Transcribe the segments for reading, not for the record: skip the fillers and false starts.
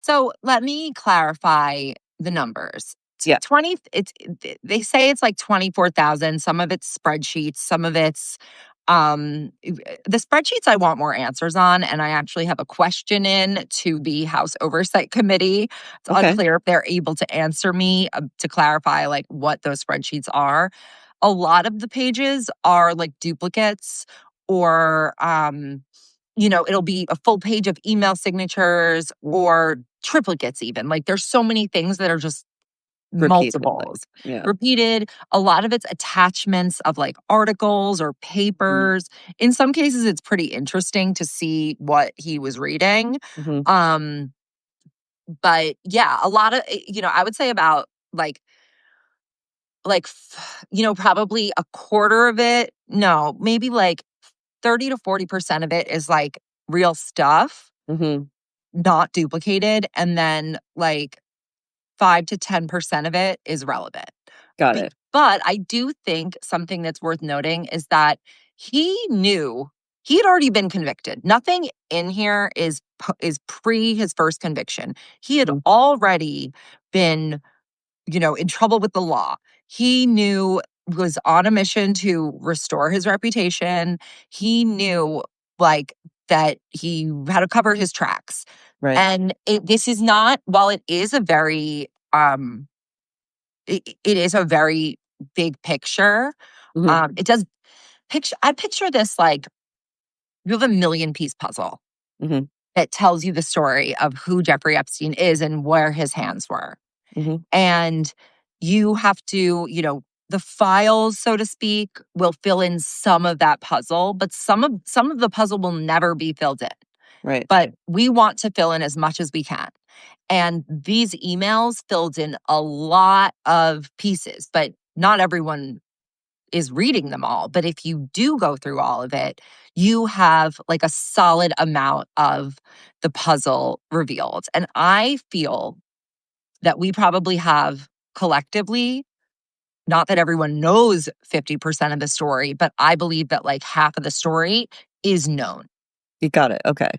So let me clarify the numbers. Yeah. They say it's like 24,000. Some of it's spreadsheets, some of it's the spreadsheets I want more answers on, and I actually have a question in to the House Oversight Committee. It's Okay. unclear if they're able to answer me to clarify like what those spreadsheets are. A lot of the pages are like duplicates or it'll be a full page of email signatures or triplicates even. Like there's so many things that are just Repeated. multiples. Yeah. Repeated. A lot of it's attachments of like articles or papers. In some cases, it's pretty interesting to see what he was reading. Mm-hmm. But yeah, a lot of, I would say about probably a quarter of it. No, maybe like 30 to 40% of it is like real stuff, Mm-hmm. not duplicated. And then like 5 to 10% of it is relevant. Got it. But I do think something that's worth noting is that he knew he had already been convicted. Nothing in here is pre his first conviction. He had already been, in trouble with the law. He knew was on a mission to restore his reputation. He knew like that he had to cover his tracks. Right. And this is not, while it is a very it is a very big picture. Mm-hmm. It does I picture this like you have a million piece puzzle Mm-hmm. that tells you the story of who Jeffrey Epstein is and where his hands were. Mm-hmm. And you have to, the files, so to speak, will fill in some of that puzzle, but some of the puzzle will never be filled in. Right. But we want to fill in as much as we can. And these emails filled in a lot of pieces, but not everyone is reading them all. But if you do go through all of it, you have like a solid amount of the puzzle revealed. And I feel that we probably have collectively, not that everyone knows 50% of the story, but I believe that like half of the story is known. You got it. Okay.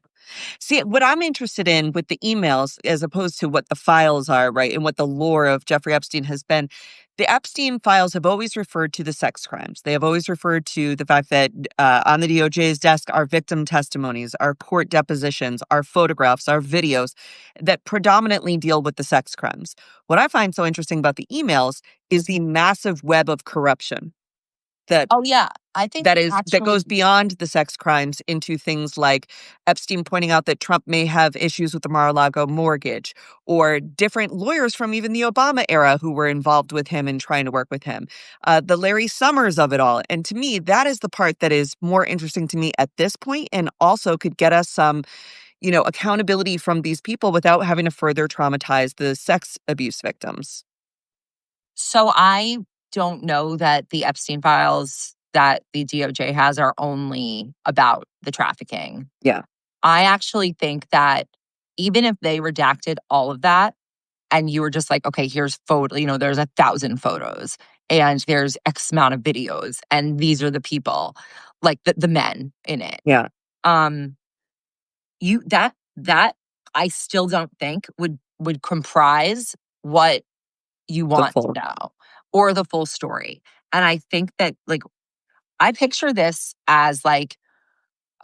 See, what I'm interested in with the emails, as opposed to what the files are, right, and what the lore of Jeffrey Epstein has been, the Epstein files have always referred to the sex crimes. They have always referred to the fact that on the DOJ's desk are victim testimonies, our court depositions, our photographs, our videos that predominantly deal with the sex crimes. What I find so interesting about the emails is the massive web of corruption that Oh, yeah. I think that goes beyond the sex crimes into things like Epstein pointing out that Trump may have issues with the Mar-a-Lago mortgage, or different lawyers from even the Obama era who were involved with him and trying to work with him, the Larry Summers of it all. And to me, that is the part that is more interesting to me at this point, and also could get us some, accountability from these people without having to further traumatize the sex abuse victims. So I don't know that the Epstein files that the DOJ has are only about the trafficking. Yeah. I actually think that even if they redacted all of that and you were just like, okay, here's there's 1,000 photos and there's X amount of videos and these are the people, like the men in it. Yeah. Um, that I still don't think would comprise what you The want to full. know or the full story. And I think that like I picture this as like,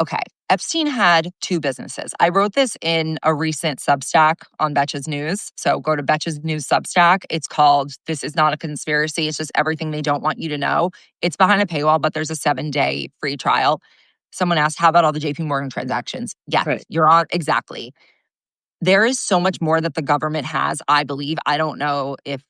okay, Epstein had two businesses. I wrote this in a recent Substack on Betches News. So go to Betches News Substack. It's called This Is Not a Conspiracy. It's just everything they don't want you to know. It's behind a paywall, but there's a 7-day free trial. Someone asked, how about all the JP Morgan transactions? Yes, Right. you're on. Exactly. There is so much more that the government has, I believe. I don't know if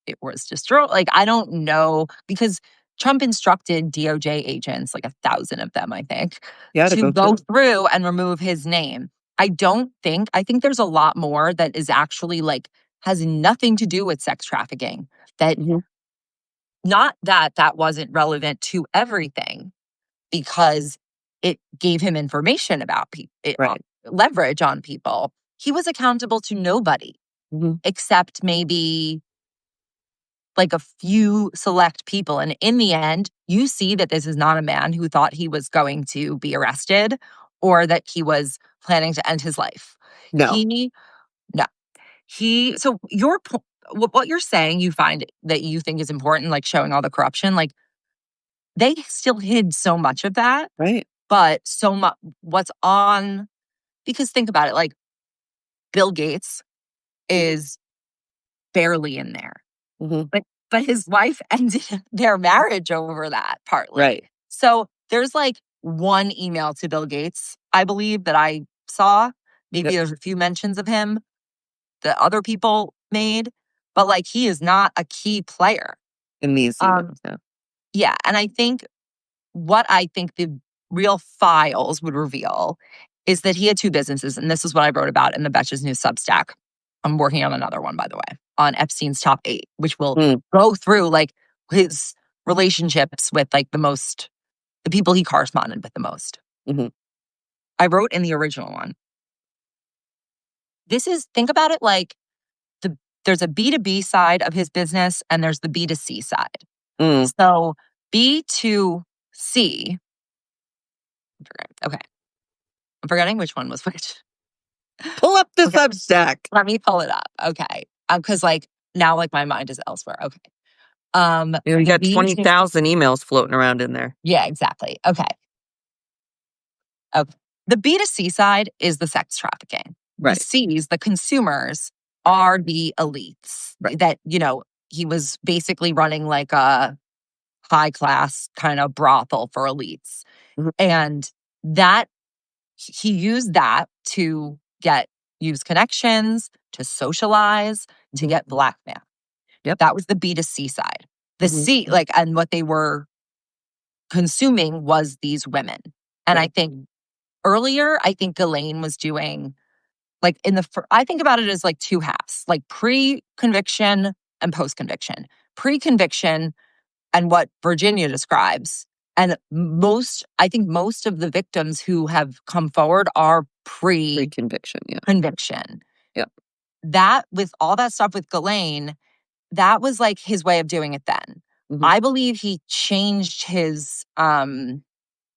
it was destroyed. Like, I don't know because Trump instructed DOJ agents, like 1,000 of them, I think, Yeah, to to go go through. through and remove his name. I think there's a lot more that is actually like has nothing to do with sex trafficking. That Mhm. not that that wasn't relevant to everything because it gave him information about people, Right. leverage on people. He was accountable to nobody Mhm. except maybe like a few select people. And in the end, you see that this is not a man who thought he was going to be arrested or that he was planning to end his life. No. He No. So what you're saying you find that you think is important, like showing all the corruption, like they still hid so much of that, Right. but so much what's on, because think about it, like Bill Gates is barely in there. Mhm. But his wife ended their marriage over that partly. Right. So there's like one email to Bill Gates, I believe, that I saw. Maybe Yep. there's a few mentions of him that other people made, but like he is not a key player. In these Um, emails, yeah. yeah, and I think the real files would reveal is that he had two businesses, and this is what I wrote about in the Betches News Substack. I'm working on another one, by the way, on Epstein's top 8, which will Mm, go through like his relationships with like the people he corresponded with the most. mhm, I wrote in the original one. Think about it like there's a B2B side of his business and there's the B2C side. mm. So B2C, okay, I'm forgetting which one was which. Pull up the Okay, Substack. let me pull it up. Okay. Because like now like my mind is elsewhere. Okay. You The got B to 20,000 emails floating around in there. Yeah, exactly. Okay. Okay. The B2C side is the sex trafficking. The Right, C's, the consumers, are the elites right. that, he was basically running like a high class kind of brothel for elites. Mhm, And that he used that to use connections, to socialize, to mhm. get blackmail. Yep. That was the B2C side. The Mhm. C, like, and what they were consuming was these women. And I Right. think earlier, I think Ghislaine was doing like I think about it as like two halves, like pre conviction and post conviction. Pre conviction and what Virginia describes. And I think most of the victims who have come forward are pre Pre-conviction, yeah. conviction. Yep. That, with all that stuff with Ghislaine, that was like his way of doing it then. Mhm, I believe he changed his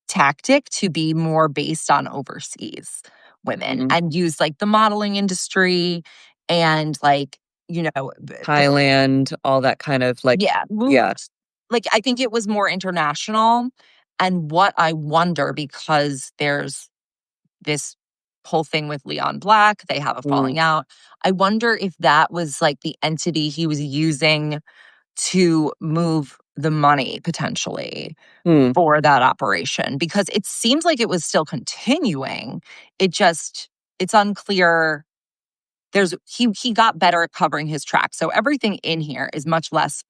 tactic to be more based on overseas women mhm. and use like the modeling industry and like, Thailand, all that kind of, like, yeah, yeah, moved. Like, I think it was more international. And what I wonder, because there's this whole thing with Leon Black, they have a mm, falling out. I wonder if that was like the entity he was using to move the money potentially mm, for that operation, because it seems like it was still continuing. It's unclear. He got better at covering his tracks. So everything in here is much less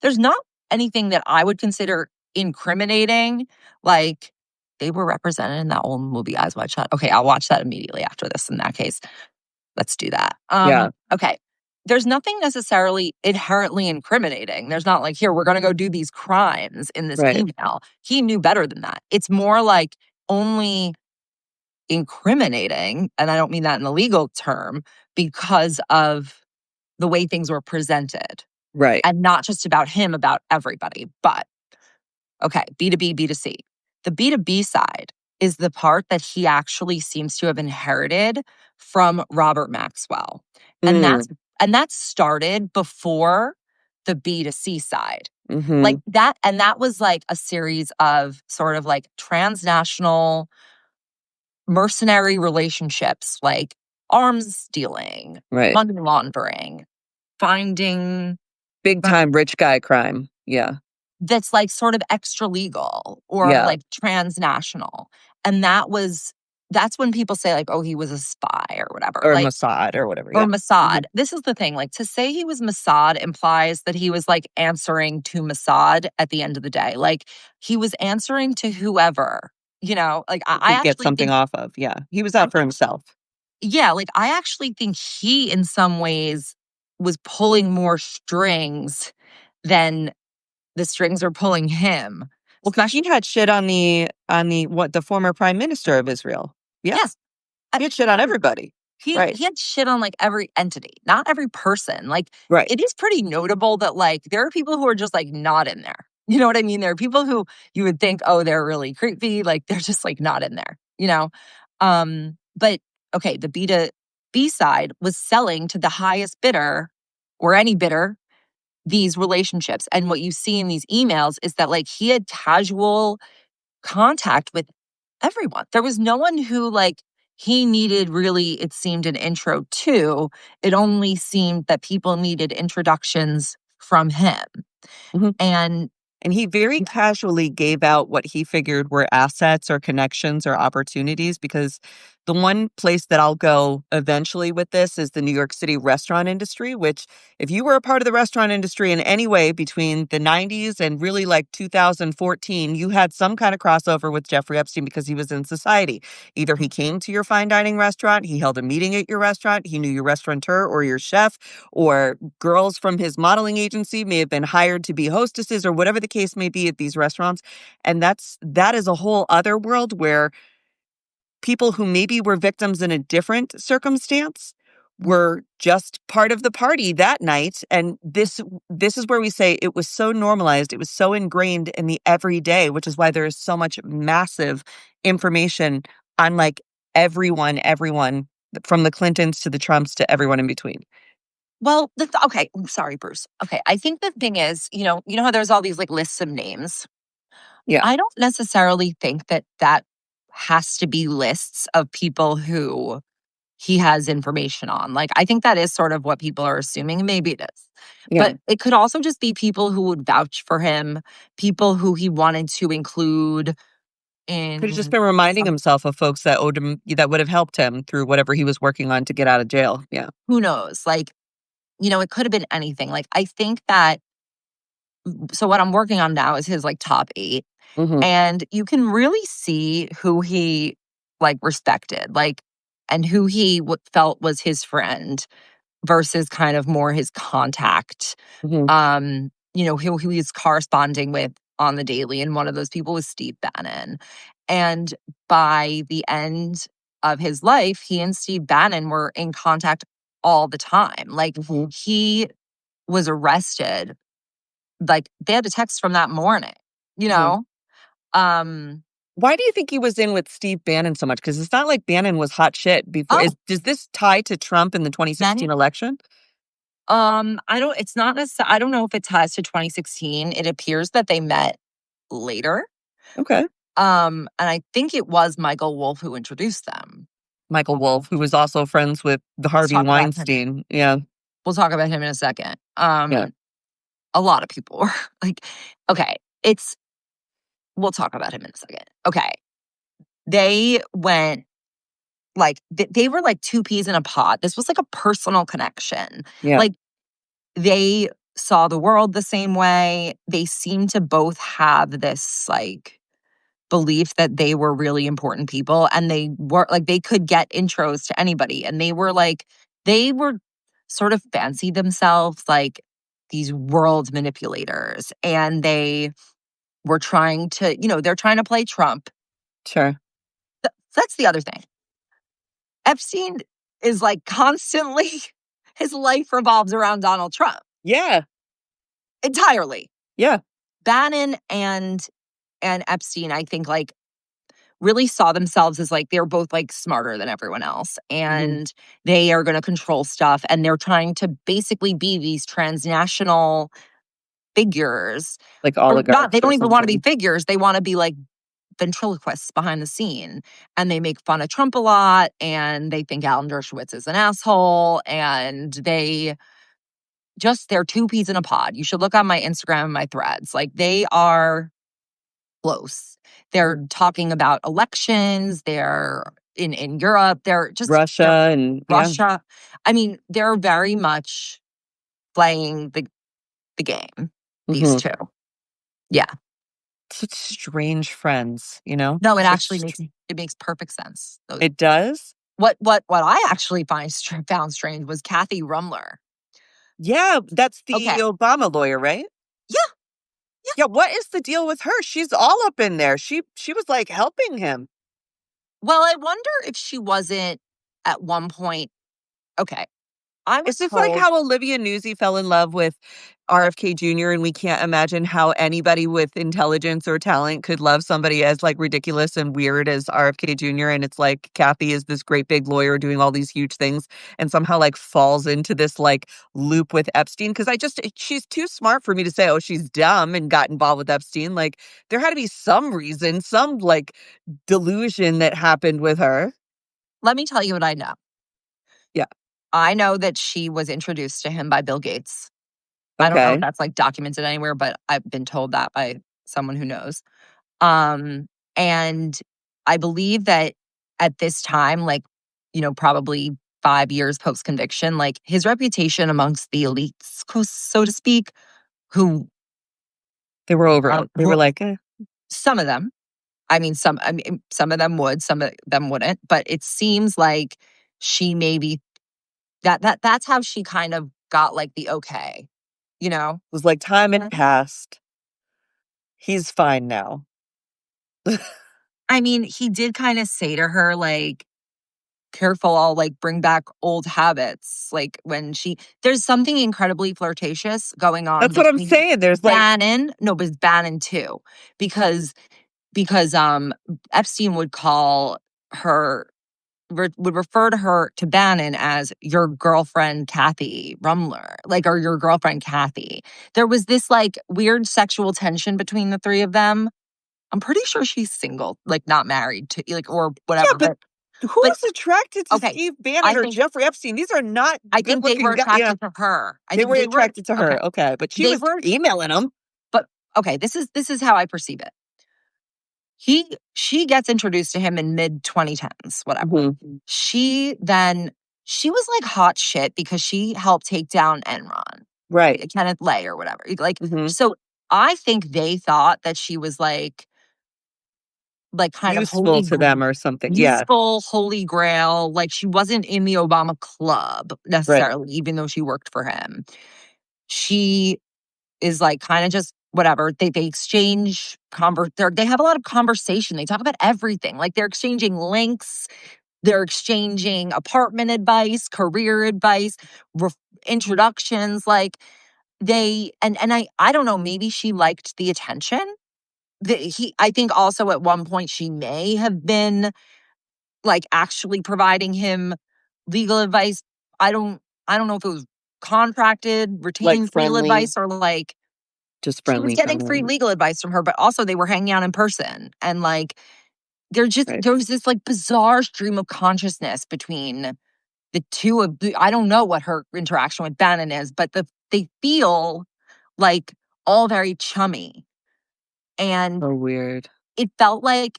there's not anything that I would consider incriminating. Like, they were represented in that old movie Eyes Wide Shut. Okay, I'll watch that immediately after this in that case. Let's do that. yeah, Okay. There's nothing necessarily inherently incriminating. There's not like, here, we're going to go do these crimes in this right, email. He knew better than that. It's more like only incriminating, and I don't mean that in a legal term, because of the way things were presented right. and not just about him, about everybody. But okay, B2B, B2C. The B2B side is the part that he actually seems to have inherited from Robert Maxwell. And Mm, that started before the B2C side. Like mhm, that was like a series of sort of like transnational mercenary relationships, like arms dealing, right. money laundering, finding Big time rich guy crime. Yeah, that's like sort of extra legal or yeah, like transnational. And that's when people say like, oh, he was a spy or whatever. or Like, Mossad or whatever, or yeah. Mossad. Mhm. This is the thing. Like, to say he was Mossad implies that he was like answering to Mossad at the end of the day. Like, he was answering to whoever, like I Could get actually something think, off of, yeah. He was out for himself. yeah, like I actually think he in some ways was pulling more strings than the strings are pulling him. Well, 'cause he Especially, had shit on the former prime minister of Israel. Yeah, yes, he had shit on everybody. Right, he had shit on like every entity, not every person. Like, right. it is pretty notable that like there are people who are just like not in there. You know what I mean? There are people who you would think, oh, they're really creepy, like they're just like not in there, But okay, B side was selling to the highest bidder or any bidder these relationships. And what you see in these emails is that like he had casual contact with everyone. There was no one who like he needed really, it seemed, an intro to. It only seemed that people needed introductions from him. Mhm. And And he very casually gave out what he figured were assets or connections or opportunities, because the one place that I'll go eventually with this is the New York City restaurant industry, which, if you were a part of the restaurant industry in any way between the 90s and really like 2014, you had some kind of crossover with Jeffrey Epstein because he was in society. Either he came to your fine dining restaurant, he held a meeting at your restaurant, he knew your restaurateur or your chef, or girls from his modeling agency may have been hired to be hostesses or whatever the case may be at these restaurants. And that is a whole other world where people who maybe were victims in a different circumstance were just part of the party that night. And this is where we say it was so normalized, it was so ingrained in the everyday, which is why there is so much massive information on like everyone from the Clintons to the Trumps to everyone in between. well, okay, I'm sorry, Bruce. Okay, I think the thing is, you know how there's all these like lists of names. Yeah. I don't necessarily think that that has to be lists of people who he has information on. Like, I think that is sort of what people are assuming. Maybe it is. Yeah. But it could also just be people who would vouch for him, people who he wanted to include Could have just in been reminding some, himself of folks that owed him that would have helped him through whatever he was working on to get out of jail. Yeah. who knows? Like, it could have been anything. Like, I think that, so what I'm working on now is his like top 8. Mhm. And you can really see who he like respected, like, and who he felt was his friend versus kind of more his contact. Mhm. Who he was corresponding with on the daily. And one of those people was Steve Bannon. And by the end of his life, he and Steve Bannon were in contact all the time. Like Mhm. he was arrested. Like they had a text from that morning, you Mhm. know? Um, Why do you think he was in with Steve Bannon so much? Because it's not like Bannon was hot shit before. oh, Does this tie to Trump in the 2016 Bannon. election? I don't, it's not necessarily, I don't know if it ties to 2016. It appears that they met later. Okay. And I think it was Michael Wolff who introduced them. Michael Wolff, who was also friends with the Let's Harvey talk about him. Weinstein. Yeah. We'll talk about him in a second. Yeah. A lot of people were like, okay, it's, we'll talk about him in a second. Okay. They went like, they were like two peas in a pod. This was like a personal connection. Yeah. Like, they saw the world the same way. They seemed to both have this like belief that they were really important people and they were like they could get intros to anybody and they were sort of fancy themselves like these world manipulators and they were trying to they're trying to play Trump. Sure. That's the other thing. Epstein is like constantly his life revolves around Donald Trump Yeah. entirely. Yeah. Bannon and Epstein, I think, like, really saw themselves as, like, they're both, like, smarter than everyone else, Mhm. and they are gonna control stuff, and they're trying to basically be these transnational figures. Like Or not, they oligarchs or don't even wanna be something. figures, they wanna be, like, ventriloquists behind the scene, and they make fun of Trump a lot, and they think Alan Dershowitz is an asshole, and they're two peas in a pod. You should look on my Instagram and my threads, like, they are close. They're Mhm. talking about elections, they're in Europe, they're Russia and yeah. Russia. I mean, they're very much playing the game, these Mhm. 2. Yeah. Such strange friends, you know? No, it Such actually str makes perfect sense. It does? What I actually found strange was Kathy Rumler. Yeah, that's the Okay. Obama lawyer, right? Yeah, yeah. Yeah, what is the deal with her? She's all up in there. She was, like, helping him. Well, I wonder if she wasn't at one point. Okay. I was Is this like told. how Olivia Newsy fell in love with RFK Jr., and we can't imagine how anybody with intelligence or talent could love somebody as, like, ridiculous and weird as RFK Jr., and it's like Kathy is this great big lawyer doing all these huge things and somehow, like, falls into this, like, loop with Epstein? Because she's too smart for me to say, "Oh, she's dumb and got involved with Epstein." Like, there had to be some reason, some, like, delusion that happened with her. Let me tell you what I know. Yeah, I know that she was introduced to him by Bill Gates. I don't know if okay. that's, like, documented anywhere, but I've been told that by someone who knows. Um, and I believe that at this time, like, probably 5 years post-conviction, like, his reputation amongst the elites, so to speak, who, They were over it. They who were like, "Eh." some of them, some of them would, some of them wouldn't, but it seems like she maybe that's how she kind of got, like, the okay, you know? Was like, "Time had passed. He's fine now." I mean, he did kinda say to her, like, "Careful, I'll, like, bring back old habits," like, when there's something incredibly flirtatious going on That's what I'm between saying, there's, like Bannon no, but it's Bannon too, because because Epstein would call her would refer to her to Bannon as your girlfriend Kathy Rumler, like, or your girlfriend Kathy. There was this, like, weird sexual tension between the 3 of them. I'm pretty sure she's single, like, not married to, like, or Yeah, whatever, but who but is attracted to okay, Steve Bannon I or think Jeffrey Epstein? These are not I think they were good-looking yeah, attracted to her. I they think were they were attracted to okay. her, okay, but she They was were emailing him. but okay, this is how I perceive it. She gets introduced to him in mid-2010s, whatever. Mhm, She then she was, like, hot shit because she helped take down Enron, right, Kenneth Lay or whatever. Like, mhm. so I think they thought that she was, like, kind of Useful to them or something, yeah, useful, holy grail, like, she wasn't in the Obama club right. necessarily, even though she worked for him. She is, like, kinda just whatever. They exchange they have a lot of conversation. They talk about everything. Like, they're exchanging links, they're exchanging apartment advice, career advice, ref introductions, like, they and I don't know, maybe she liked the attention. I think also at one point she may have been, like, actually providing him legal advice. I don't I don't know if it was contracted, Like retained legal friendly, advice, or, like, just he was friendly getting kind free of legal advice from her, but also they were hanging out in person, and, like, right. there was this, like, bizarre stream of consciousness between the 2 of the I don't know what her interaction with Bannon is, but they feel, like, all very chummy, and So weird. it felt like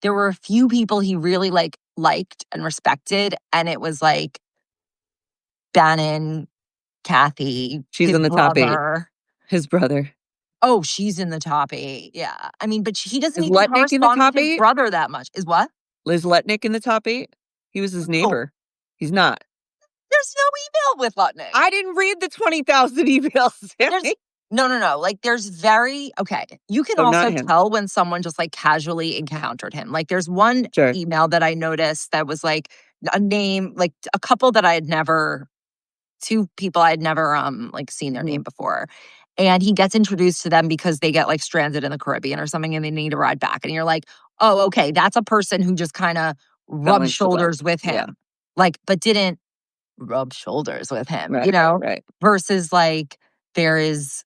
there were a few people he really, like, liked and respected, and it was, like, Bannon, Kathy, She's his in the top 8. brother. His brother. Oh, she's in the top 8, yeah. I mean, but he doesn't Is even Letnick in the correspond with top his 8? brother that much. Is what? Liz Letnick in the top 8? He was his Oh, neighbor. He's not. there's no email with Lutnick. I didn't read the 20,000 emails, There's Sammy. no. Like, there's very okay. You can So not also him. tell when someone just, like, casually encountered him. Like, there's one Sure. email that I noticed that was, like, a name, like, a couple that I had never 2 people I had never, like, seen their Mhm. name before. And he gets introduced to them because they get, like, stranded in the Caribbean or something, and they need a ride back. And you're like, "Oh, okay, that's a person who just kinda Fell rubbed into love. shoulders with Yeah. him." Like, but didn't rub shoulders with him, Right, right. Versus, like, there is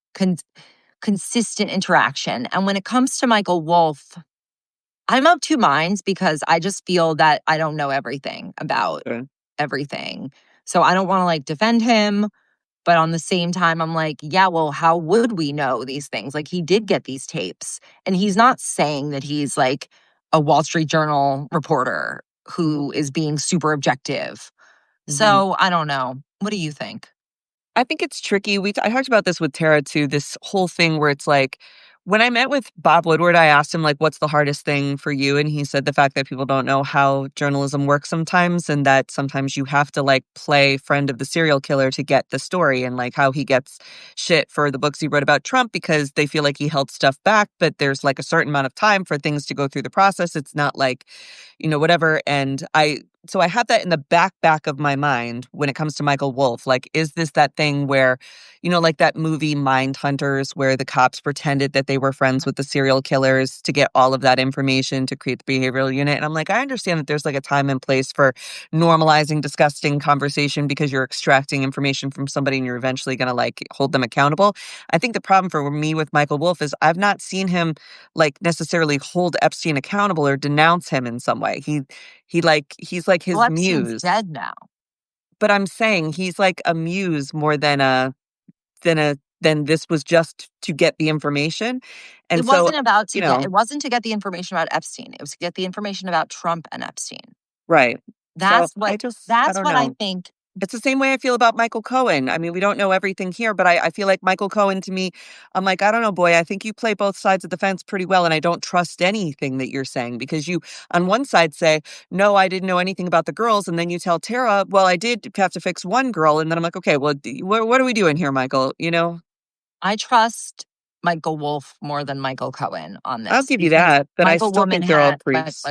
consistent interaction. And when it comes to Michael Wolff, I'm of 2 minds because I just feel that I don't know everything about Sure. everything. So I don't wanna, like, defend him, but on the same time, I'm like, yeah, well, how would we know these things? Like, he did get these tapes, and he's not saying that he's, like, a Wall Street Journal reporter who is being super objective. Mhm. So, I don't know. What do you think? I think it's tricky. I talked about this with Tara too, this whole thing where it's like, when I met with Bob Woodward, I asked him, like, what's the hardest thing for you? And he said the fact that people don't know how journalism works sometimes, and that sometimes you have to, like, play friend of the serial killer to get the story, and, like, how he gets shit for the books he wrote about Trump because they feel like he held stuff back, but there's, like, a certain amount of time for things to go through the process. It's not like, whatever. And I so I have that in the back of my mind when it comes to Michael Wolff. Like, is this that thing where, like that movie Mindhunters, where the cops pretended that they were friends with the serial killers to get all of that information to create the behavioral unit? And I'm like, I understand that there's like a time and place for normalizing disgusting conversation because you're extracting information from somebody and you're eventually going to like hold them accountable. I think the problem for me with Michael Wolff is I've not seen him like necessarily hold Epstein accountable or denounce him in some way. He's like Well, his Epstein's muse. dead now. But I'm saying he's like a muse more than this was just to get the information. And so, It wasn't to get the information about Epstein. It was to get the information about Trump and Epstein. right. So That's what I that's don't what I know. think. It's the same way I feel about Michael Cohen. I mean, we don't know everything here, but I feel like Michael Cohen to me, I'm like, I don't know, boy, I think you play both sides of the fence pretty well. And I don't trust anything that you're saying because you, on one side, say, no, I didn't know anything about the girls. And then you tell Tara, well, I did have to fix one girl. And then I'm like, okay, well, what are we doing here, Michael? I trust Michael Wolff more than Michael Cohen on I'll this give you because that. But I still think they're all creeps.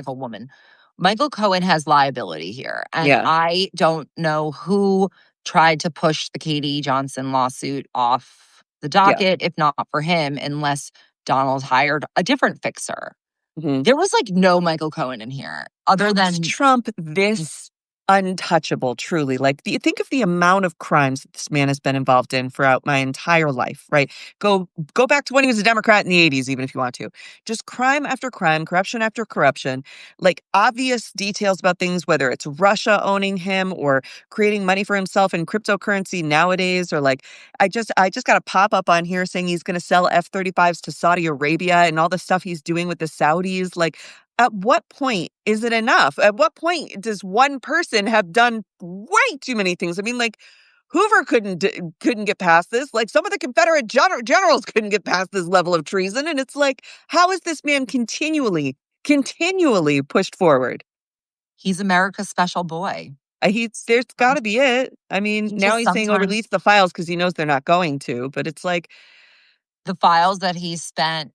Michael Cohen has liability here. And Yeah. I don't know who tried to push the Katie Johnson lawsuit off the Yeah. docket, if not for him, unless Donald hired a different fixer. Mhm. There was like no Michael Cohen in here other How is than Trump this untouchable, truly? Like, think of the amount of crimes that this man has been involved in throughout my entire life, right? Go back to when he was a Democrat in the 80s, even if you want to. Just crime after crime, corruption after corruption, like obvious details about things, whether it's Russia owning him or creating money for himself in cryptocurrency nowadays, or like I just got a pop up on here saying he's gonna sell F-35s to Saudi Arabia and all the stuff he's doing with the Saudis. Like, at what point is it enough? At what point does one person have done way too many things? I mean, like Hoover couldn't get past this. Like some of the Confederate generals couldn't get past this level of treason. And it's like, how is this man continually pushed forward? he's America's special boy. There's got to be it. I mean, He now just he's saying, "Oh, sometimes release the files" because he knows they're not going to. But it's like the files that he spent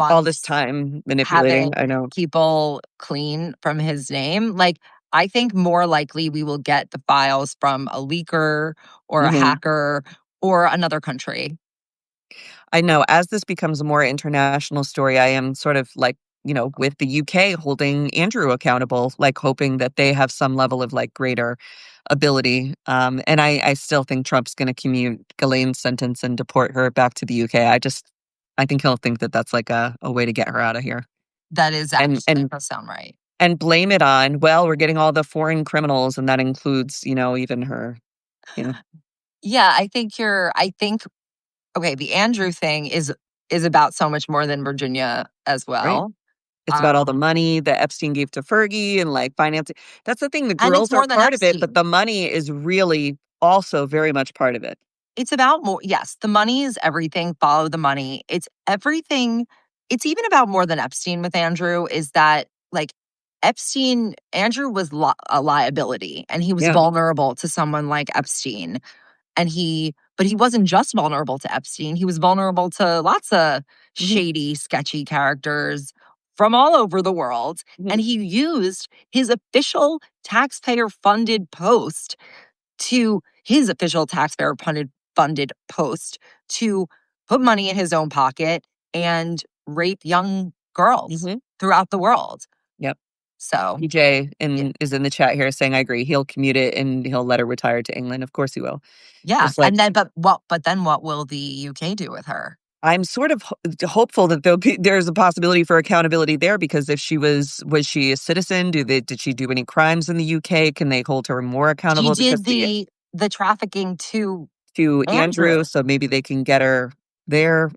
all this months time manipulating. having I know. people clean from his name. Like, I think more likely we will get the files from a leaker or a Mhm. hacker or another country. I know as this becomes a more international story, I am sort of like, with the UK holding Andrew accountable, like hoping that they have some level of like greater ability. And I still think Trump's going to commute Ghislaine's sentence and deport her back to the UK. I think he'll think that that's like a way to get her out of here That is and, actually and, does sound right. and blame it on, well, we're getting all the foreign criminals. And that includes, even her, you know, Yeah, I think okay, the Andrew thing is about so much more than Virginia as right. well. It's about all the Um, money that Epstein gave to Fergie and, like, financing. That's the thing, the and it's girls are more than part of it, but Epstein. the money is really also very much part of it. It's about more, yes, the money is everything, follow the money. It's everything. It's even about more than Epstein with Andrew, is that, like, Andrew was a liability, and he was Yeah. vulnerable to someone like Epstein. But he wasn't just vulnerable to Epstein, he was vulnerable to lots of Mhm, shady, sketchy characters from all over the world, mhm, and he used his official taxpayer funded post to put money in his own pocket and rape young girls mhm. throughout the world. Yep. So, PJ yeah, is in the chat here saying, "I agree. He'll commute it and he'll let her retire to England." Of course he will. yeah, Just like but then what will the UK do with her? I'm sort of hopeful that there's a possibility for accountability there because if was she a citizen? Did she do any crimes in the UK? Can they hold her more She accountable because did the trafficking to to Andrew. Andrew, so maybe they can get her there,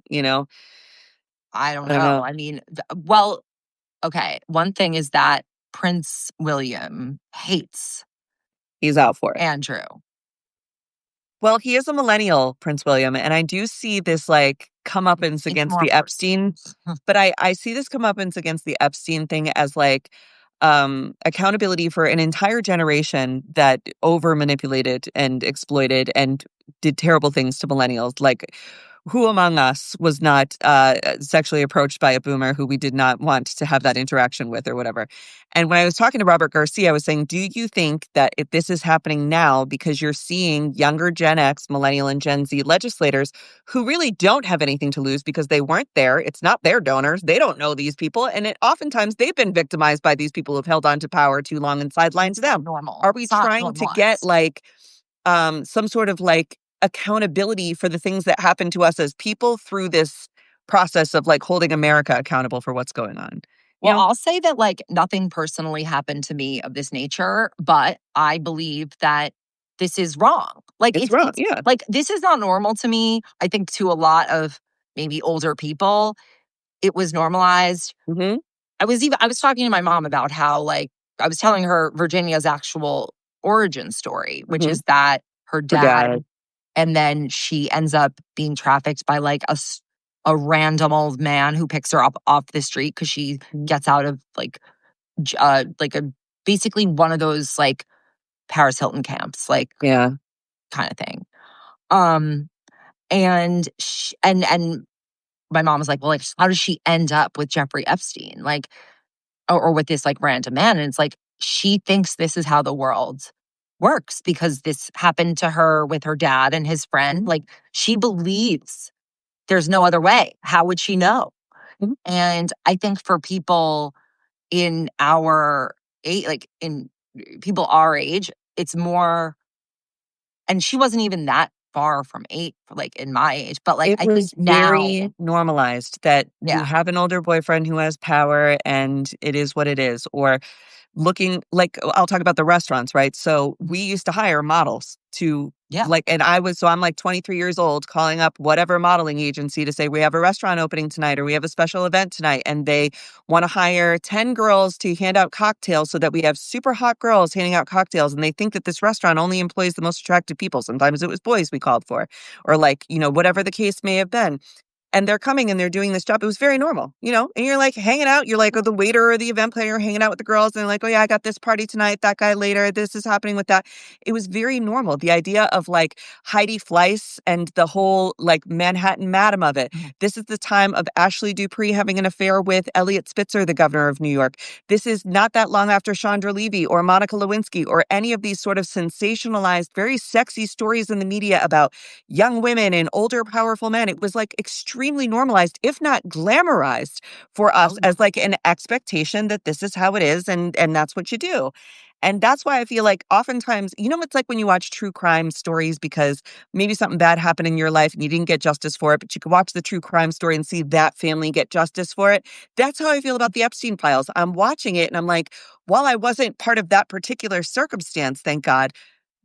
I don't I don't know. know. I mean, well, okay. One thing is that Prince William hates He's out for it. Andrew. Well, he is a millennial, Prince William, and I do see this, like, comeuppance It's against more the personal. Epstein but I see this comeuppance against the Epstein thing as, like, accountability for an entire generation that over manipulated and exploited and did terrible things to millennials. Like, who among us was not sexually approached by a boomer who we did not want to have that interaction with or whatever? And when I was talking to Robert Garcia, I was saying, do you think that if this is happening now because you're seeing younger Gen X, Millennial, and Gen Z legislators who really don't have anything to lose because they weren't there? It's not their donors. They don't know these people. And oftentimes they've been victimized by these people who've held on to power too long and sidelined It's not them. normal. Are we It's not trying to get normalized. like some sort of like accountability for the things that happen to us as people through this process of like holding America accountable for what's going on? You Well, know, I'll say that, like, nothing personally happened to me of this nature, but I believe that this is wrong. Like, it's wrong. it's Yeah. like, this is not normal to me. I think to a lot of maybe older people, it was normalized. Hmm. I was talking to my mom about how, like, I was telling her Virginia's actual origin story, which Hmm. is that her Her dad dad. and then she ends up being trafficked by, like, a random old man who picks her up off the street because she Mhm. gets out of, like a basically one of those, like, Paris Hilton camps, like, Yeah. kinda thing. Um, and sh and my mom was like, "Well, like, how does she end up with Jeffrey Epstein?" Like, or with this, like, random man, and it's like, she thinks this is how the world works because this happened to her with her dad and his friend, like, she believes there's no other way. How would she know? Mhm. And I think for people in our like, in people our age, it's more, and she wasn't even that far from 8, like, in my age, but, like, It I think was now. very normalized that you Yeah, have an older boyfriend who has power and it is what it is. Or looking like I'll talk about the restaurants, right? So we used to hire models to yeah. like, and I'm like 23 years old calling up whatever modeling agency to say we have a restaurant opening tonight or we have a special event tonight, and they want to hire 10 girls to hand out cocktails so that we have super hot girls handing out cocktails, and they think that this restaurant only employs the most attractive people. Sometimes it was boys we called for, or like, whatever the case may have been, and they're coming and they're doing this job. It was very normal, and you're like hanging out. You're like, the waiter or the event planner hanging out with the girls, and they're like, oh yeah, I got this party tonight, that guy later, this is happening with that. It was very normal. The idea of like Heidi Fleiss and the whole like Manhattan Madam of it. Mhm. This is the time of Ashley Dupree having an affair with Elliot Spitzer, the governor of New York. This is not that long after Chandra Levy or Monica Lewinsky or any of these sort of sensationalized, very sexy stories in the media about young women and older, powerful men. It was like extremely normalized, if not glamorized, for us Oh, yeah. as like an expectation that this is how it is and that's what you do. And that's why I feel like oftentimes, it's like when you watch true crime stories because maybe something bad happened in your life and you didn't get justice for it, but you could watch the true crime story and see that family get justice for it. That's how I feel about the Epstein files. I'm watching it and I'm like, while I wasn't part of that particular circumstance, thank God,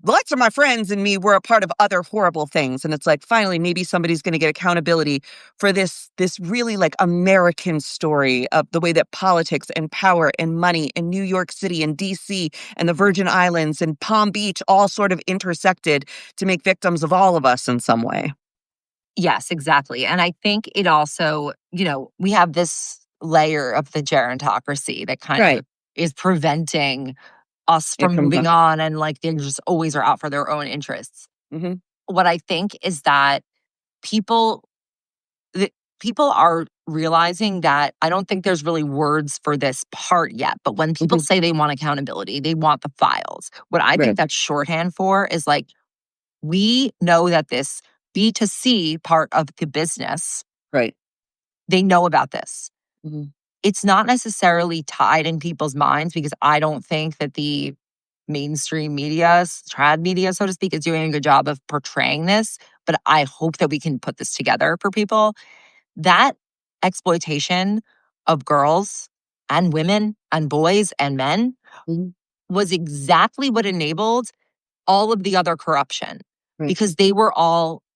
lots of my friends and me were a part of other horrible things, and it's like finally maybe somebody's going to get accountability for this really like American story of the way that politics and power and money in New York City and DC and the Virgin Islands and Palm Beach all sort of intersected to make victims of all of us in some way. Yes, exactly, and I think it also, we have this layer of the gerontocracy that kind Right. of is preventing us It from from moving on, and, like, they just always are out for their own interests. hmm. What I think is that people the people are realizing that I don't think there's really words for this part yet, but when people Hmm. say they want accountability, they want the files. What I think Right. that's shorthand for is, like, we know that this B2C part of the business, Right. they know about this. Hmm. It's not necessarily tied in people's minds because I don't think that the mainstream media, trad media, so to speak, is doing a good job of portraying this. But I hope that we can put this together for people. That exploitation of girls and women and boys and men Hmm. was exactly what enabled all of the other corruption Right. because they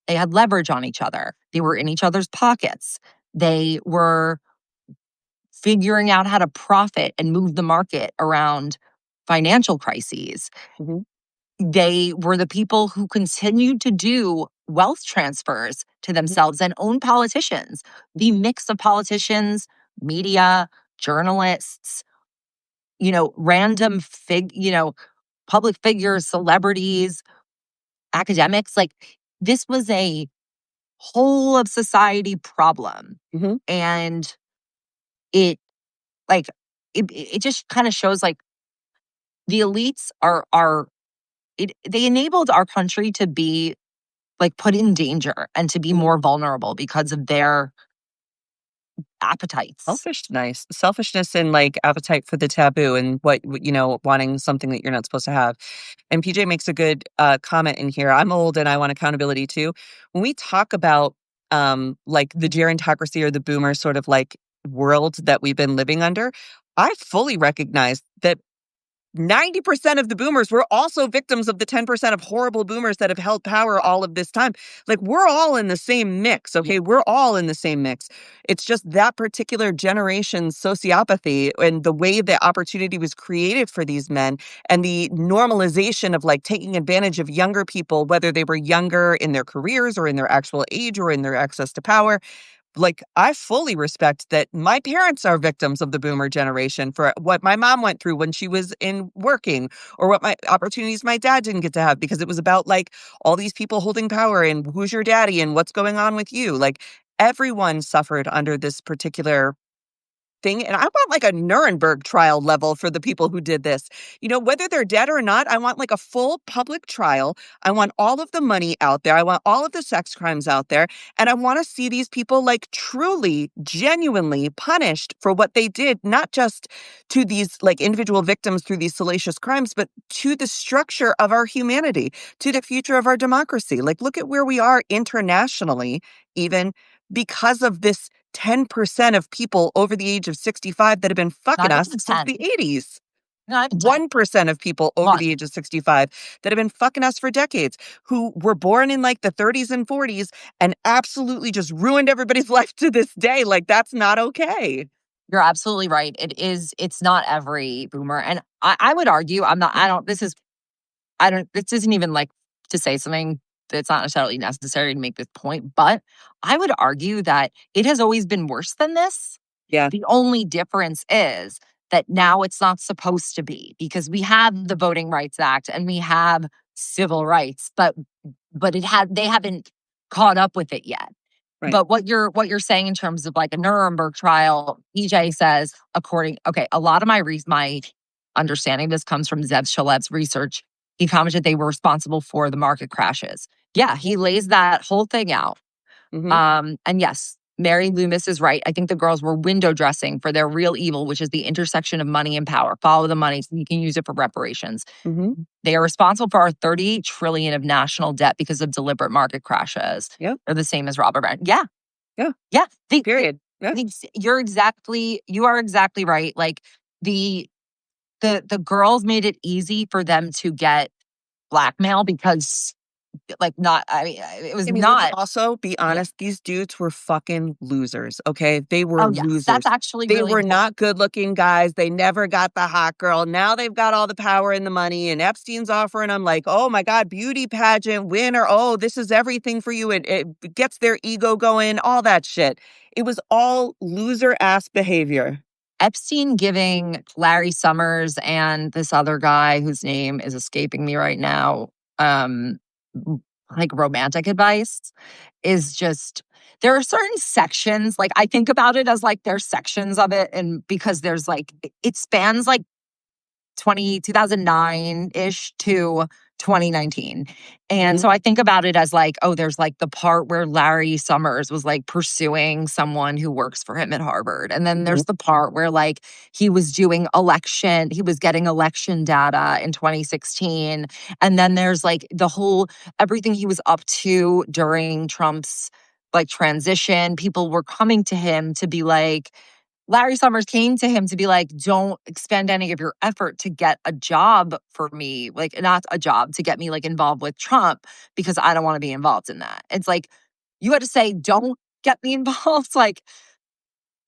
had leverage on each other. They were in each other's pockets. They were figuring out how to profit and move the market around financial crises. Hmm. They were the people who continued to do wealth transfers to Hmm. themselves and own politicians. The mix of politicians, media, journalists, random public figures, celebrities, academics, like, this was a whole of society problem. Mhm. And it like it just kind of shows like the elites are they enabled our country to be like put in danger and to be Mhm. more vulnerable because of their appetites. Selfishness and, like, appetite for the taboo and wanting something that you're not supposed to have. And PJ makes a good, comment in here. I'm old and I want accountability too. When we talk about, like, the gerontocracy or the boomer sort of, like, world that we've been living under, I fully recognize that 90% of the boomers were also victims of the 10% of horrible boomers that have held power all of this time. Like, we're all in the same mix, Yeah. okay? We're all in the same mix. It's just that particular generation's sociopathy and the way that opportunity was created for these men and the normalization of like taking advantage of younger people, whether they were younger in their careers or in their actual age or in their access to power. Like, I fully respect that my parents are victims of the boomer generation for what my mom went through when she was in working or what my opportunities my dad didn't get to have because it was about like all these people holding power and who's your daddy and what's going on with you. Like, everyone suffered under this particular thing, and I want, like, a Nuremberg trial level for the people who did this. Whether they're dead or not, I want, like, a full public trial. I want all of the money out there. I want all of the sex crimes out there, and I wanna see these people, like, truly, genuinely punished for what they did, not just to these, like, individual victims through these salacious crimes, but to the structure of our humanity, to the future of our democracy. Like, look at where we are internationally even because of this 10% of people over the age of 65 that have been fucking Not us even since 10. the 80s. Not even 10. 1% of people over the One. age of 65 that have been fucking us for decades, who were born in like the 30s and 40s and absolutely just ruined everybody's life to this day. Like, that's not okay. You're absolutely right. It's not every boomer. And I would argue, I don't, this isn't even like to say something that's not necessarily necessary to make this point, but I would argue that it has always been worse than this. Yeah, The only difference is that now it's not supposed to be because we have the Voting Rights Act and we have civil rights, but they haven't caught up with it yet. right. But what you're saying in terms of like a Nuremberg trial, EJ says, okay, a lot of my understanding of this comes from Zev Shalev's research. He commented they were responsible for the market crashes. Yeah, he lays that whole thing out. Hmm. And yes, Mary Loomis is right. I think the girls were window dressing for their real evil, which is the intersection of money and power. Follow the money so you can use it for reparations. Hmm. They are responsible for our 38 trillion of national debt because of deliberate market crashes. Yep. They're the same as Robert Brand. Yeah, Yeah. yeah. Period. Yeah. You are exactly right. Like the the girls made it easy for them to get blackmail because like not I mean it was I mean, let's not also be yeah. honest, these dudes were fucking losers, okay? They were Oh yes, that's losers. actually They really were important. not good-looking guys, they never got the hot girl, now they've got all the power and the money, and Epstein's offering them like, "Oh my god, beauty pageant winner, oh, this is everything for you," it gets their ego going, all that shit. It was all loser-ass behavior. Epstein giving Larry Summers and this other guy whose name is escaping me right now, um, like romantic advice is just there are certain sections, like I think about it as like there's sections of it, and because there's like it spans like 2009-ish to 2019. And Mhm, so I think about it as like, oh, there's like the part where Larry Summers was like pursuing someone who works for him at Harvard. And then mhm, there's the part where like he was getting election data in 2016. And then there's like the whole everything he was up to during Trump's like transition. People were coming to him to be like, Larry Summers came to him to be like, don't expend any of your effort to get a job for me, like not a job to get me like involved with Trump because I don't want to be involved in that. It's like you had to say, don't get me involved. Like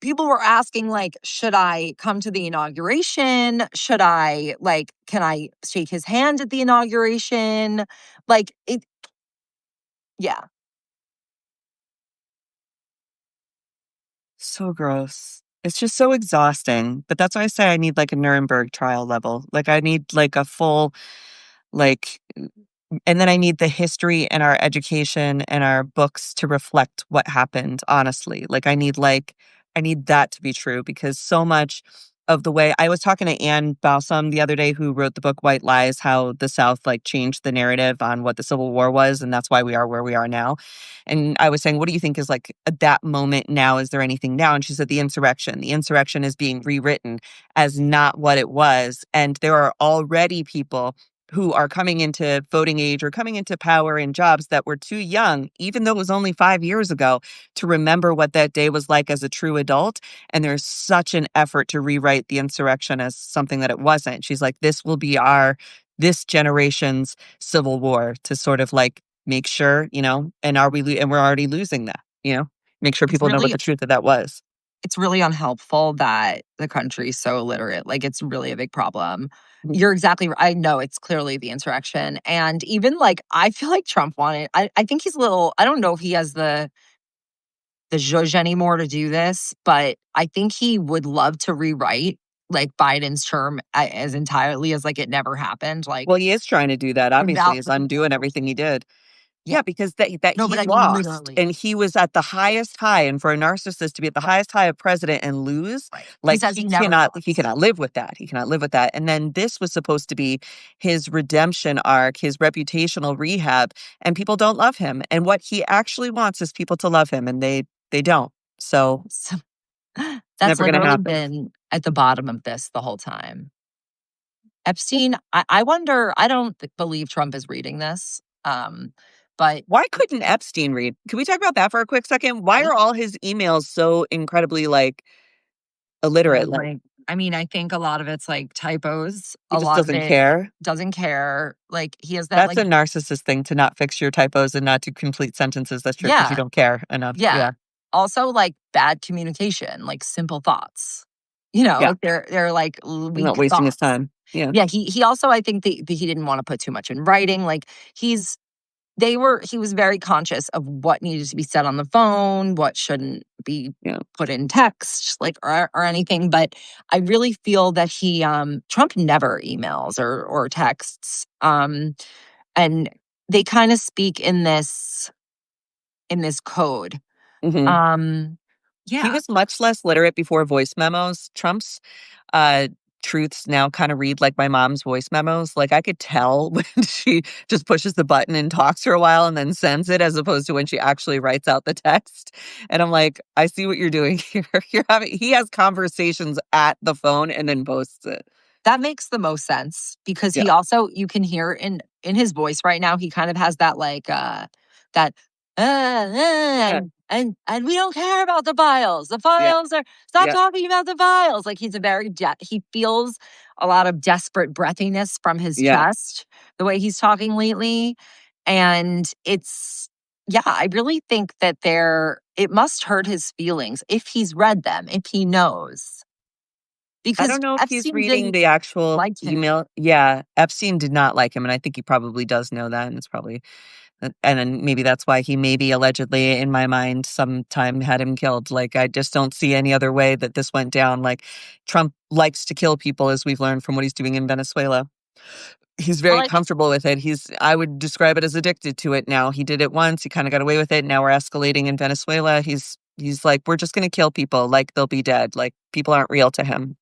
people were asking, like, should I come to the inauguration? Should I like, can I shake his hand at the inauguration? Like it, yeah. so gross. It's just so exhausting, but that's why I say I need, like, a Nuremberg trial level, like, I need, like, a full, like And then I need the history and our education and our books to reflect what happened, honestly. I need that to be true because so much of the way I was talking to Anne Balsam the other day who wrote the book White Lies, how the South like changed the narrative on what the Civil War was, and that's why we are where we are now. And I was saying, what do you think is like that moment now? Is there anything now? And she said the insurrection. The insurrection is being rewritten as not what it was. And there are already people who are coming into voting age or coming into power in jobs that were too young, even though it was only 5 years ago, to remember what that day was like as a true adult. And there's such an effort to rewrite the insurrection as something that it wasn't. She's like, this will be this generation's Civil War to sort of like make sure, and and we're already losing that, make sure It's people know what really the truth of that was. it's really unhelpful that the country's so illiterate. Like, it's really a big problem. Mhm. You're exactly I know it's clearly the insurrection, and even, like, I feel like Trump wanted I think he's a little I don't know if he has the zhuzh anymore to do this, but I think he would love to rewrite, like, Biden's term a as entirely as, like, it never happened, like, Well, he is trying to do that, obviously, without is undoing everything he did. yeah. Yeah, because that No, he but I mean lost, literally. and he was at the highest high, and for a narcissist to be at the Right, highest high of president and lose, right. He like, says he never he lost. cannot live with that, he cannot live with that, and then this was supposed to be his redemption arc, his reputational rehab, and people don't love him, and what he actually wants is people to love him, and they don't, so So it's that's never gonna literally happen. been at the bottom of this the whole time. Epstein, I wonder, I don't believe Trump is reading this. But Why couldn't Epstein read? Can we talk about that for a quick second? Why yeah, are all his emails so incredibly, like, illiterate? Like, like, I mean, I think a lot of it's like typos. he A just lot of doesn't it care? doesn't care. Like, he has that That's like a narcissist thing to not fix your typos and not to complete sentences. That's true because you yeah, don't care enough. yeah. Yeah. Also like bad communication, like simple thoughts. Yeah. They're like He's weak not wasting his thoughts. time. Yeah. Yeah, he also I think that he didn't want to put too much in writing. Like he's he was very conscious of what needed to be said on the phone, what shouldn't be Yeah. put in text, like or anything. But I really feel that Trump never emails or texts. And they kind of speak in this code. Mhm. Um He yeah. was much less literate before voice memos. Trump's, uh, truths now kinda read like my mom's voice memos. Like, I could tell when she just pushes the button and talks for a while and then sends it as opposed to when she actually writes out the text, and I'm like, "I see what you're doing here." He has conversations at the phone and then posts it. That makes the most sense because Yeah. he also you can hear in his voice right now, he kind of has that like that Yeah. and we don't care about the files. The Yeah. files are stop Yeah. talking about the files. Like he's a he feels a lot of desperate breathiness from his Yeah. chest the way he's talking lately. And it's yeah, I really think that it must hurt his feelings if he's read them, if he knows. I Because don't know if he's Epstein reading didn't the actual like him. email. Yeah, Epstein did not like him, and I think he probably does know that, and it's probably and then maybe that's why he maybe allegedly, in my mind, sometime had him killed. Like, I just don't see any other way that this went down. Like, Trump likes to kill people, as we've learned from what he's doing in Venezuela. He's Well, very comfortable with it. I would describe it as addicted to it now. He did it once, he kinda got away with it, now we're escalating in Venezuela. He's like, "We're just gonna kill people, like, they'll be dead." Like, people aren't real to him.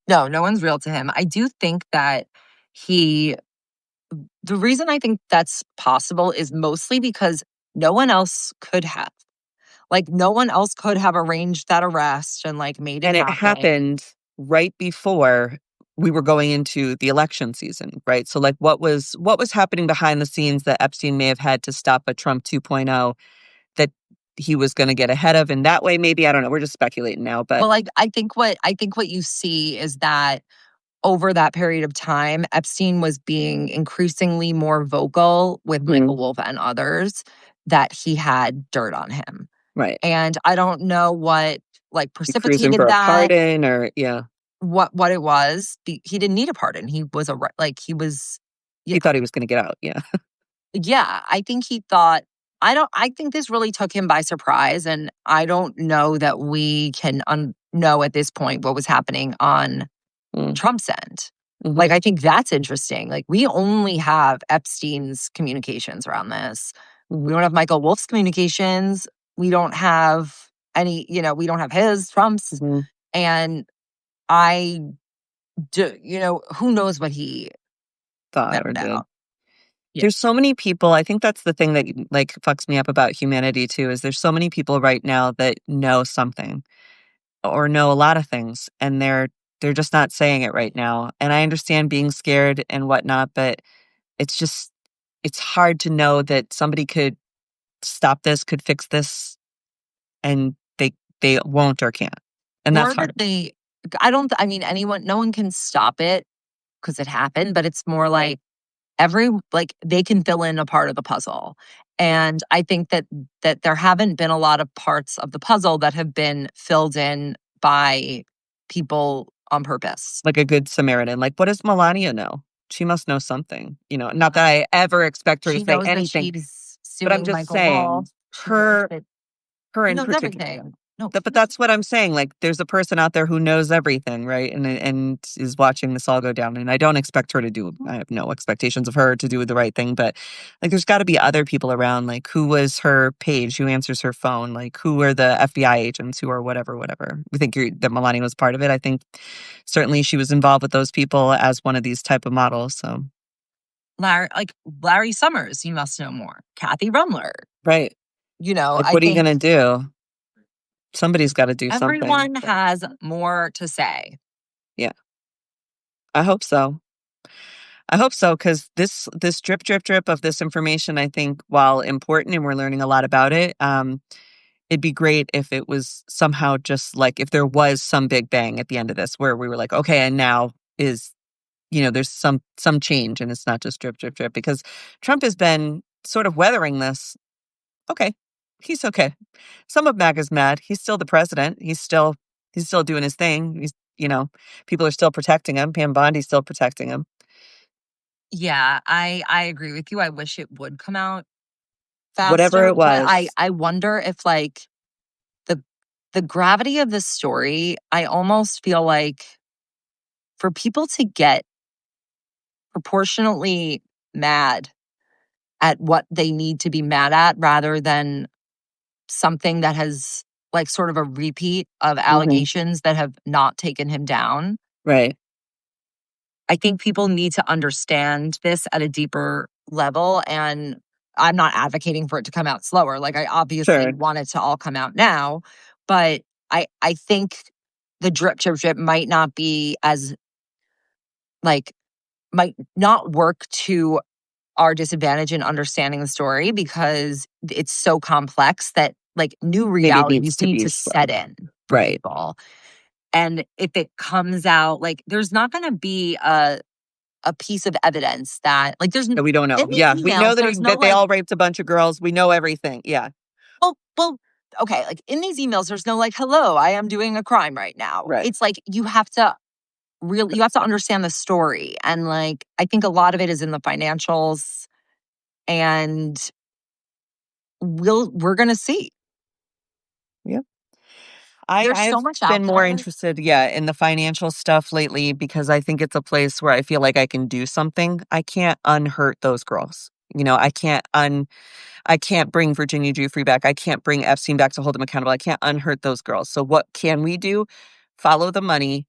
no, no one's real to him. I do think that he the reason I think that's possible is mostly because no one else could have. Like, no one else could have arranged that arrest and, like, made it And it happen. happened right before we were going into the election season, right? So, like, what was happening behind the scenes that Epstein may have had to stop a Trump 2.0 that he was gonna get ahead of in that way? Maybe, I don't know, we're just speculating now, but Well, like, I think what you see is that over that period of time, Epstein was being increasingly more vocal with Michael mhm, Wolff and others that he had dirt on him. right. And I don't know what, like, You cruising for precipitated a that, pardon or yeah. what it was. He didn't need a pardon. He was he was yeah, He thought he was gonna get out, yeah. yeah, I think he thought I think this really took him by surprise, and I don't know that we can know at this point what was happening on Mm. Trump's end. Mhm. Like, I think that's interesting. Like, we only have Epstein's communications around this. We Mhm. don't have Michael Wolff's communications. We don't have any, we don't have his, Trump's. Mhm. And I do, who knows what he Thought or found did. out. Yeah. There's so many people, I think that's the thing that, like, fucks me up about humanity too, is there's so many people right now that know something or know a lot of things, and they're just not saying it right now, and I understand being scared and whatnot, but it's just it's hard to know that somebody could stop this, could fix this, and they won't or can't, and that's Or that hard. I mean, no one can stop it because it happened, but it's more like they can fill in a part of the puzzle. And I think that there haven't been a lot of parts of the puzzle that have been filled in by people on purpose. Like a good Samaritan. Like, what does Melania know? She must know something, not that Uh, I ever expect her to she say knows that anything, she's but I'm suing just Michael Wolff. saying She knows her that her she in knows particular. everything. No, But that's what I'm saying, like, there's a person out there who knows everything, right? And is watching this all go down, and I don't expect her to do I have no expectations of her to do the right thing, but, like, there's gotta be other people around, like, who was her page, who answers her phone, like, who are the FBI agents, who are whatever, whatever. We think that Melania was part of it. I think certainly she was involved with those people as one of these type of models, so Larry Summers, you must know more. Kathy Rumler. right. Like, I what are you think gonna do? Somebody's gotta do something. everyone has more to say. Yeah, I hope so. I hope so, because this drip, drip, drip of this information, I think, while important and we're learning a lot about it, it'd be great if it was somehow just like if there was some big bang at the end of this where we were like, okay, and now is there's some change and it's not just drip, drip, drip. Because Trump has been sort of weathering this. Okay, he's okay. Some of MAGA's mad. He's still the president. He's still doing his thing. People are still protecting him. Pam Bondi's still protecting him. Yeah, I agree with you. I wish it would come out Whatever faster, it but I was. I wonder if the the gravity of the story, I almost feel like for people to get proportionately mad at what they need to be mad at rather than something that has like sort of a repeat of Mhm. allegations that have not taken him down. Right. I think people need to understand this at a deeper level. And I'm not advocating for it to come out slower. Like, I obviously Sure. want it to all come out now. But I think the drip, drip, drip might not be as, like, might not work to our disadvantage in understanding the story because it's so complex that, like, new Maybe it needs realities to need be to slow. set in for Right. people. And if it comes out, like, there's not going to be a piece of evidence that like That we don't in know. these Yeah, we know emails that there's no that they like all raped a bunch of girls. We know everything. Yeah. well okay, like in these emails there's no like, hello, I am doing a crime right now. Right. It's like you have to understand the story, and like I think a lot of it is in the financials, and we're gonna see. Yeah. I've There's so much out been more there. interested, yeah, in the financial stuff lately because I think it's a place where I feel like I can do something. I can't unhurt those girls. I can't bring Virginia Giuffre back. I can't bring Epstein back to hold him accountable. I can't unhurt those girls. So what can we do? Follow the money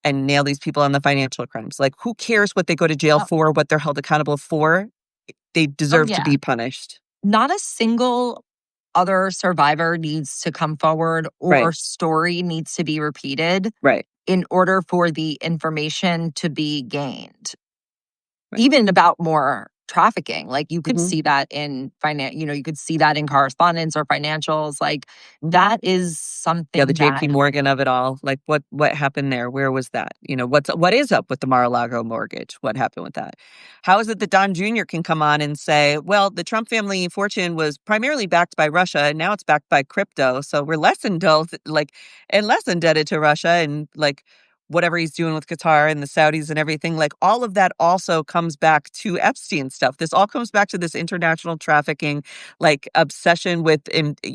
and nail these people on the financial crimes. Like, who cares what they go to jail Oh, for, what they're held accountable for? They oh deserve to yeah. be punished. Not a single other survivor needs to come forward or Right. story needs to be repeated Right. in order for the information to be gained. Right. Even about more trafficking, like, you could Mhm. see that in you could see that in correspondence or financials, like, that is Yeah, the something JP that Morgan of it all. Like, what happened there? Where was that? What is up with the Mar-a-Lago mortgage? What happened with that? How is it that Don Jr. can come on and say, "Well, the Trump family fortune was primarily backed by Russia, and now it's backed by crypto, so we're less indebted to Russia," and, like, whatever he's doing with Qatar and the Saudis and everything, like, all of that also comes back to Epstein stuff. This all comes back to this international trafficking, like, obsession with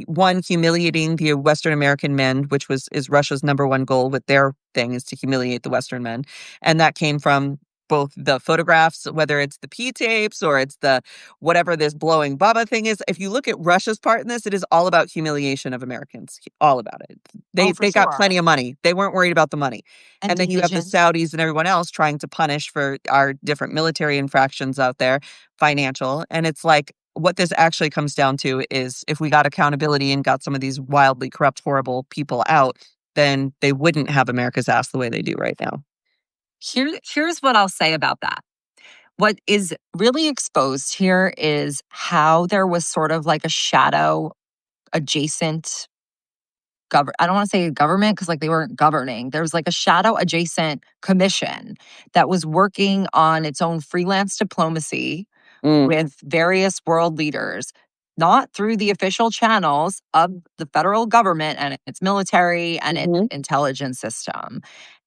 one, humiliating the Western American men, which is Russia's number one goal with their thing, is to humiliate the Western men, and that came from both the photographs, whether it's the P tapes or it's the whatever this blowing Bubba thing is. If you look at Russia's part in this, it is all about humiliation of Americans. All about it. Oh, They for they got sure. plenty of money. They weren't worried about the money. And And then you have the division. Saudis and everyone else trying to punish for our different military infractions out there, financial. And it's like what this actually comes down to is if we got accountability and got some of these wildly corrupt, horrible people out, then they wouldn't have America's ass the way they do right now. Here's what I'll say about that. What is really exposed here is how there was sort of like a shadow adjacent I don't want to say government because like they weren't governing. There was like a shadow adjacent commission that was working on its own freelance diplomacy Mm, with various world leaders, not through the official channels of the federal government and its military and its mhm, intelligence system.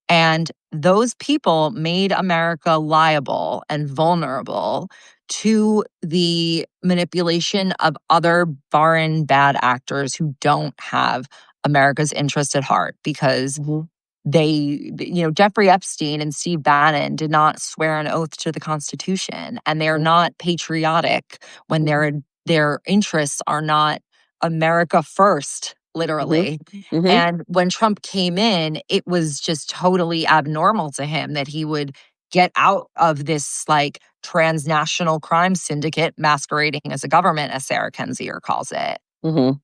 And those people made America liable and vulnerable to the manipulation of other foreign bad actors who don't have America's interest at heart because mhm, Jeffrey Epstein and Steve Bannon did not swear an oath to the Constitution, and they're mhm, not patriotic when mhm, their interests are not America first, mhm, literally. mhm, And when Trump came in, it was just totally abnormal to him that he would get out of this like transnational crime syndicate masquerading as a government, as Sarah Kendzior calls it. mhm.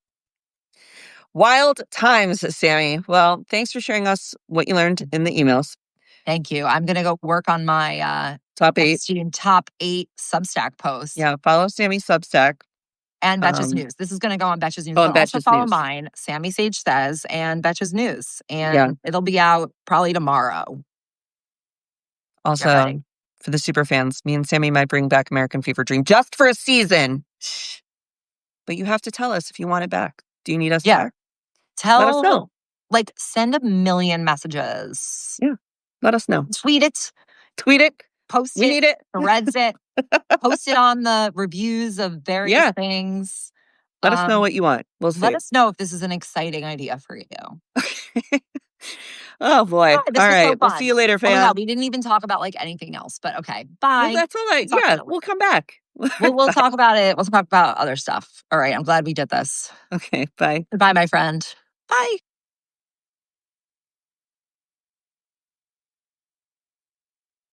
Wild times, Sammy. Well, thanks for sharing us what you learned in the emails. Thank you. I'm going to go work on my Top 8. Epstein top 8 Substack post Yeah, follow Sammy Substack. and Betches Um, News. This is going to go on Betches News, oh, but and also Batches follow News. mine, Sammy Sage Says, and Betches News. Yeah. And it'll be out probably tomorrow. Get Also, ready. for the super fans, me and Sammy might bring back American Fever Dream just for a season. Shh. But you have to tell us if you want it back. Do you need us Yeah. back? Let us know. Like, send a million messages. Yeah. Let us know. Tweet it, Tweet it. post We it, need it. threads it, post it on the reviews of various Yeah. things. Let us know what you want. We'll Let see. us know if this is an exciting idea for you. Oh, boy. God, this All was so right. We'll see fun. you later, Oh my God, fan. we didn't even talk about like anything else, but okay. Well, Bye. that's all right. We'll talk Yeah, about we'll come back. we'll Bye. talk about it. We'll talk about other stuff. All right. I'm glad we did this. Okay, bye. Goodbye, my friend. Bye.